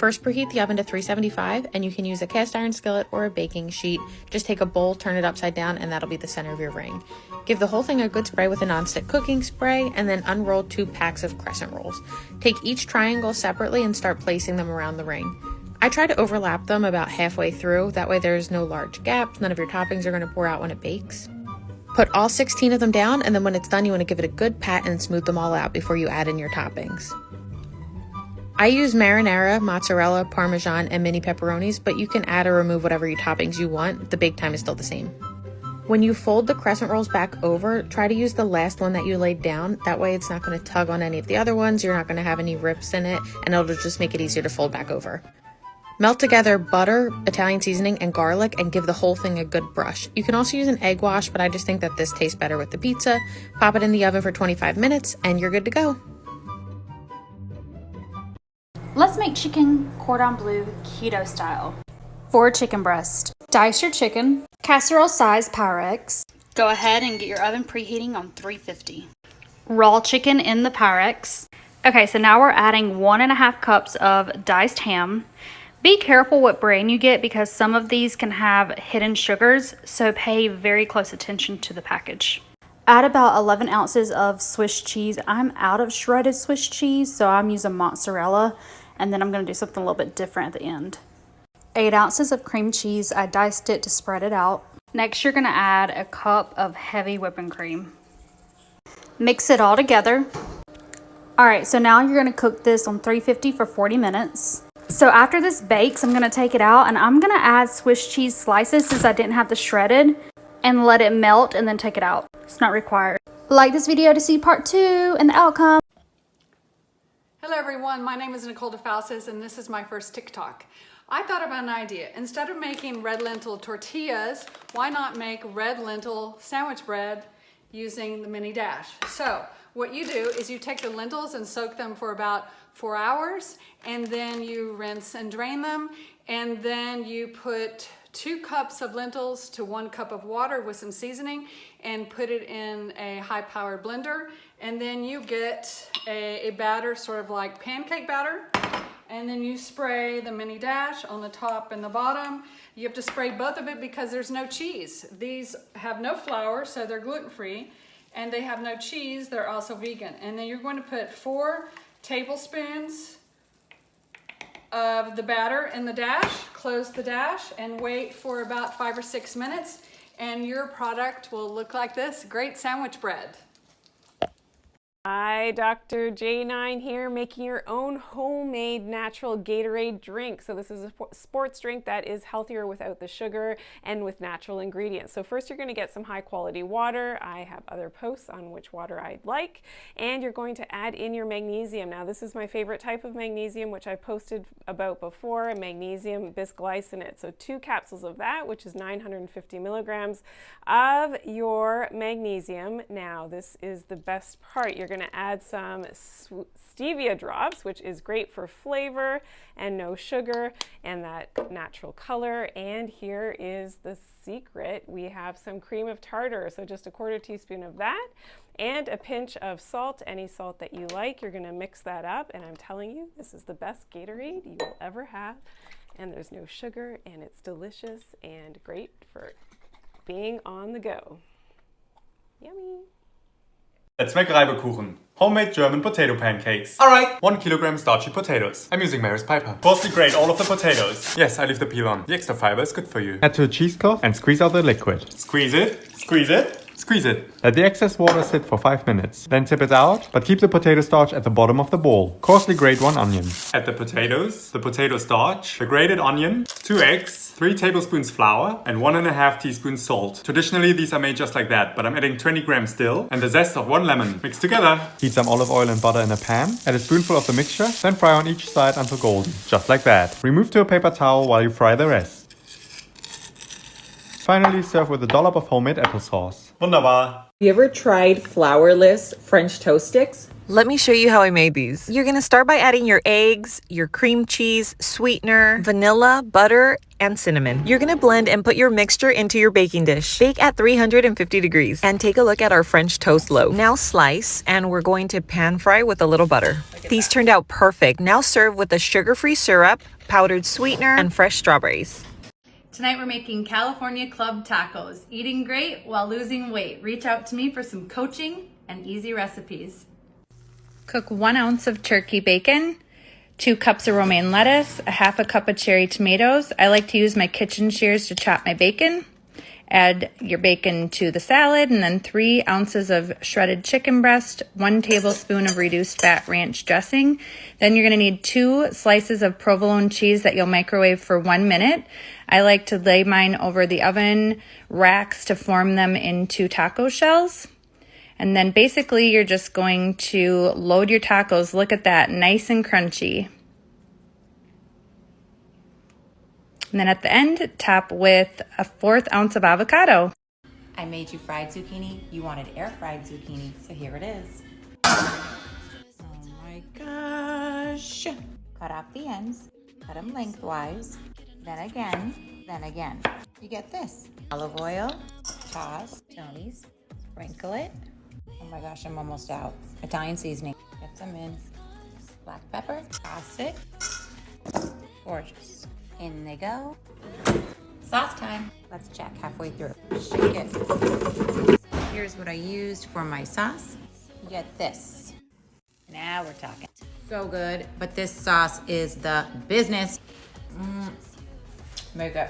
First, preheat the oven to 375, and you can use a cast iron skillet or a baking sheet. Just take a bowl, turn it upside down, and that'll be the center of your ring. Give the whole thing a good spray with a nonstick cooking spray, and then unroll 2 packs of crescent rolls. Take each triangle separately and start placing them around the ring. I try to overlap them about halfway through, that way there's no large gaps, none of your toppings are going to pour out when it bakes. Put all 16 of them down, and then when it's done, you want to give it a good pat and smooth them all out before you add in your toppings. I use marinara, mozzarella, parmesan, and mini pepperonis, but you can add or remove whatever toppings you want. The bake time is still the same. When you fold the crescent rolls back over, try to use the last one that you laid down. That way it's not going to tug on any of the other ones, you're not going to have any rips in it, and it'll just make it easier to fold back over. Melt together butter, Italian seasoning, and garlic, and give the whole thing a good brush. You can also use an egg wash, but I just think that this tastes better with the pizza. Pop it in the oven for 25 minutes, and you're good to go. Let's make chicken cordon bleu keto style. For chicken breast, dice your chicken, casserole size Pyrex. Go ahead and get your oven preheating on 350. Raw chicken in the Pyrex. Okay, so now we're adding 1.5 cups of diced ham. Be careful what brand you get because some of these can have hidden sugars, so pay very close attention to the package. Add about 11 ounces of Swiss cheese. I'm out of shredded Swiss cheese, so I'm using mozzarella, and then I'm going to do something a little bit different at the end. 8 ounces of cream cheese. I diced it to spread it out. Next, you're going to add a cup of heavy whipping cream. Mix it all together. All right, so now you're going to cook this on 350 for 40 minutes. So after this bakes, I'm going to take it out and I'm going to add Swiss cheese slices since I didn't have the shredded and let it melt and then take it out. It's not required. Like this video to see part 2 and the outcome. Hello everyone, my name is Nicole DeFalsis and this is my first TikTok. I thought about an idea. Instead of making red lentil tortillas, why not make red lentil sandwich bread using the mini dash? So what you do is you take the lentils and soak them for about 4 hours, and then you rinse and drain them, and then you put 2 cups of lentils to 1 cup of water with some seasoning and put it in a high-powered blender, and then you get a batter sort of like pancake batter, and then you spray the mini dash on the top and the bottom. You have to spray both of it because there's no cheese. These have no flour, so they're gluten-free, and they have no cheese, they're also vegan. And then you're going to put 4 tablespoons of the batter in the dash, close the dash, and wait for about 5 or 6 minutes, and your product will look like this, great sandwich bread. Hi, Dr. J9 here, making your own homemade natural Gatorade drink. So this is a sports drink that is healthier without the sugar and with natural ingredients. So first you're going to get some high quality water. I have other posts on which water I'd like. And you're going to add in your magnesium. Now this is my favorite type of magnesium, which I've posted about before, magnesium bisglycinate. So 2 capsules of that, which is 950 milligrams of your magnesium. Now this is the best part. You're going to add some stevia drops, which is great for flavor and no sugar and that natural color. And here is the secret. We have some cream of tartar, so just a 1/4 teaspoon of that and a pinch of salt, any salt that you like. You're going to mix that up, and I'm telling you, this is the best Gatorade you will ever have. And there's no sugar, and it's delicious and great for being on the go. Yummy. Let's make Reibekuchen. Homemade German potato pancakes. Alright, 1 kilogram starchy potatoes. I'm using Mary's Piper. Coarsely grate all of the potatoes. Yes, I leave the peel on. The extra fiber is good for you. Add to a cheesecloth and squeeze out the liquid. Squeeze it, squeeze it, squeeze it. Let the excess water sit for 5 minutes. Then tip it out, but keep the potato starch at the bottom of the bowl. Coarsely grate 1 onion. Add the potatoes, the potato starch, the grated onion, 2 eggs, 3 tablespoons flour, and 1.5 teaspoons salt. Traditionally, these are made just like that, but I'm adding 20 grams dill and the zest of 1 lemon. Mix together. Heat some olive oil and butter in a pan. Add a spoonful of the mixture, then fry on each side until golden. Just like that. Remove to a paper towel while you fry the rest. Finally, serve with a dollop of homemade applesauce. Wunderbar. You ever tried flourless French toast sticks? Let me show you how I made these. You're gonna start by adding your eggs, your cream cheese, sweetener, vanilla, butter, and cinnamon. You're gonna blend and put your mixture into your baking dish. Bake at 350 degrees. And take a look at our French toast loaf. Now slice, and we're going to pan fry with a little butter. These turned out perfect. Now serve with a sugar-free syrup, powdered sweetener, and fresh strawberries. Tonight we're making California Club tacos. Eating great while losing weight. Reach out to me for some coaching and easy recipes. Cook 1 ounce of turkey bacon, 2 cups of romaine lettuce, a half a cup of cherry tomatoes. I like to use my kitchen shears to chop my bacon. Add your bacon to the salad, and then 3 ounces of shredded chicken breast, 1 tablespoon of reduced fat ranch dressing. Then you're gonna need 2 slices of provolone cheese that you'll microwave for 1 minute. I like to lay mine over the oven racks to form them into taco shells. And then basically you're just going to load your tacos. Look at that, nice and crunchy. And then at the end, top with a 1/4 ounce of avocado. I made you fried zucchini. You wanted air fried zucchini, so here it is. Oh my gosh. Cut off the ends, cut them lengthwise, then again, then again. You get this. Olive oil, toss, Tony's, sprinkle it. Oh my gosh, I'm almost out. Italian seasoning. Get some in. Black pepper. Toss it. Gorgeous. In they go. Sauce time. Let's check halfway through. Shake it. Here's what I used for my sauce. You get this. Now we're talking. So good, but this sauce is the business. Make it.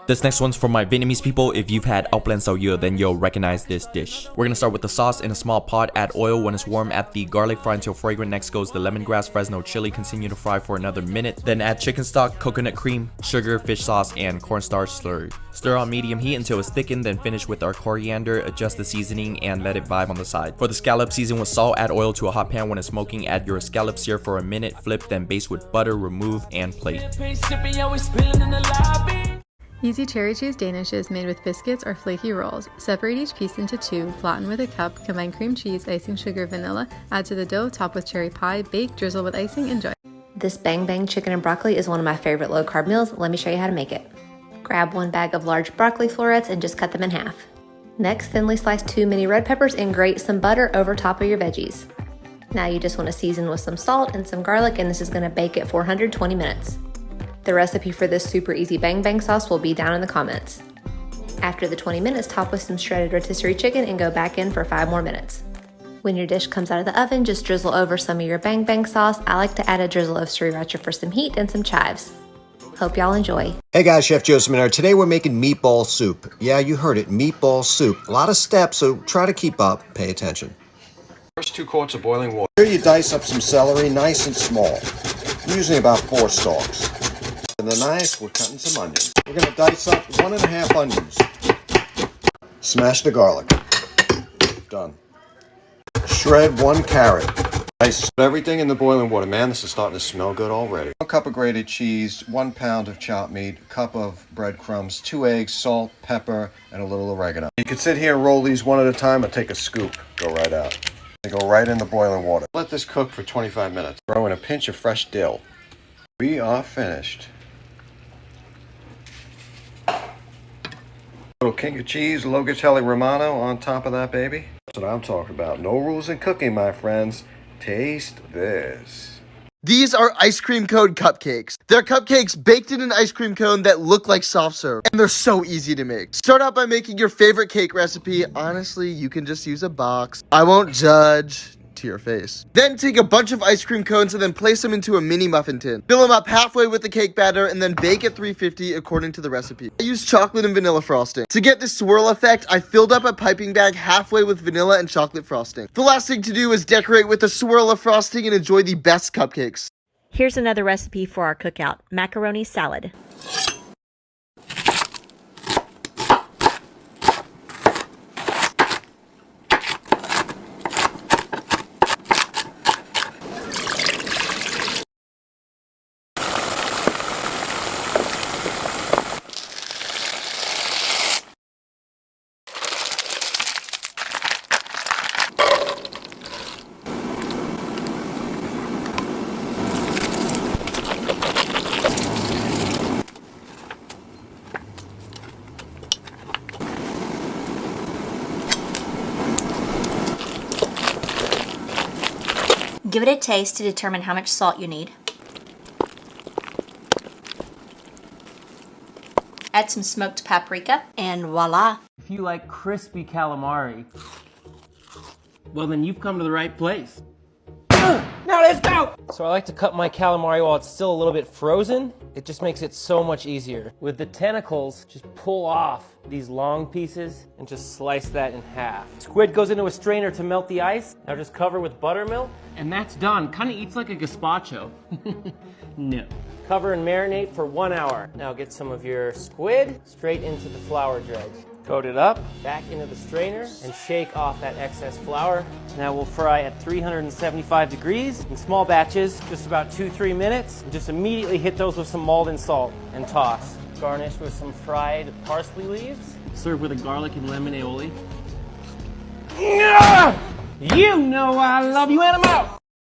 This next one's for my Vietnamese people. If you've had ao plan sao dưa, then you'll recognize this dish. We're gonna start with the sauce in a small pot. Add oil. When it's warm, add the garlic, fry until fragrant. Next goes the lemongrass, Fresno chili. Continue to fry for another minute. Then add chicken stock, coconut cream, sugar, fish sauce, and cornstarch slurry. Stir on medium heat until it's thickened, then finish with our coriander. Adjust the seasoning and let it vibe on the side. For the scallop, season with salt. Add oil to a hot pan. When it's smoking, add your scallops here for a minute. Flip, then baste with butter. Remove and plate. Easy cherry cheese danishes made with biscuits or flaky rolls. Separate each piece into 2, flatten with a cup, combine cream cheese, icing sugar, vanilla, add to the dough, top with cherry pie, bake, drizzle with icing, enjoy. This bang bang chicken and broccoli is one of my favorite low carb meals. Let me show you how to make it. Grab 1 bag of large broccoli florets and just cut them in half. Next, thinly slice 2 mini red peppers and grate some butter over top of your veggies. Now you just want to season with some salt and some garlic, and this is going to bake at 420 minutes. The recipe for this super easy bang bang sauce will be down in the comments. After the 20 minutes, top with some shredded rotisserie chicken and go back in for 5 more minutes. When your dish comes out of the oven, just drizzle over some of your bang bang sauce. I like to add a drizzle of sriracha for some heat and some chives. Hope y'all enjoy. Hey guys, Chef Joseph Minard. Today we're making meatball soup. Yeah, you heard it, meatball soup. A lot of steps, so try to keep up. Pay attention. First 2 quarts of boiling water. Here you dice up some celery, nice and small. Usually about 4 stalks. With a knife, we're cutting some onions. We're going to dice up 1 1/2 onions. Smash the garlic. Done. Shred 1 carrot. Dice everything in the boiling water. Man, this is starting to smell good already. 1 cup of grated cheese, 1 pound of chopped meat, a cup of breadcrumbs, 2 eggs, salt, pepper, and a little oregano. You can sit here and roll these one at a time or take a scoop. Go right out. They go right in the boiling water. Let this cook for 25 minutes. Throw in a pinch of fresh dill. We are finished. Little king of cheese, Locatelli Romano on top of that baby. That's what I'm talking about. No rules in cooking, my friends. Taste this. These are ice cream cone cupcakes. They're cupcakes baked in an ice cream cone that look like soft serve. And they're so easy to make. Start out by making your favorite cake recipe. Honestly, you can just use a box. I won't judge. To your face. Then take a bunch of ice cream cones and then place them into a mini muffin tin. Fill them up halfway with the cake batter and then bake at 350 according to the recipe. I used chocolate and vanilla frosting. To get this swirl effect, I filled up a piping bag halfway with vanilla and chocolate frosting. The last thing to do is decorate with a swirl of frosting and enjoy the best cupcakes. Here's another recipe for our cookout: macaroni salad. Give it a taste to determine how much salt you need. Add some smoked paprika, and voila. If you like crispy calamari, well then you've come to the right place. Now let's go! So I like to cut my calamari while it's still a little bit frozen. It just makes it so much easier. With the tentacles, just pull off these long pieces and just slice that in half. Squid goes into a strainer to melt the ice. Now just cover with buttermilk, and that's done. Kind of eats like a gazpacho. No. Cover and marinate for 1 hour. Now get some of your squid straight into the flour dredge. Coat it up, back into the strainer, and shake off that excess flour. Now we'll fry at 375 degrees in small batches, just about 2-3 minutes. And just immediately hit those with some Maldon salt and toss. Garnish with some fried parsley leaves. Serve with a garlic and lemon aioli. You know I love you, and I'm out!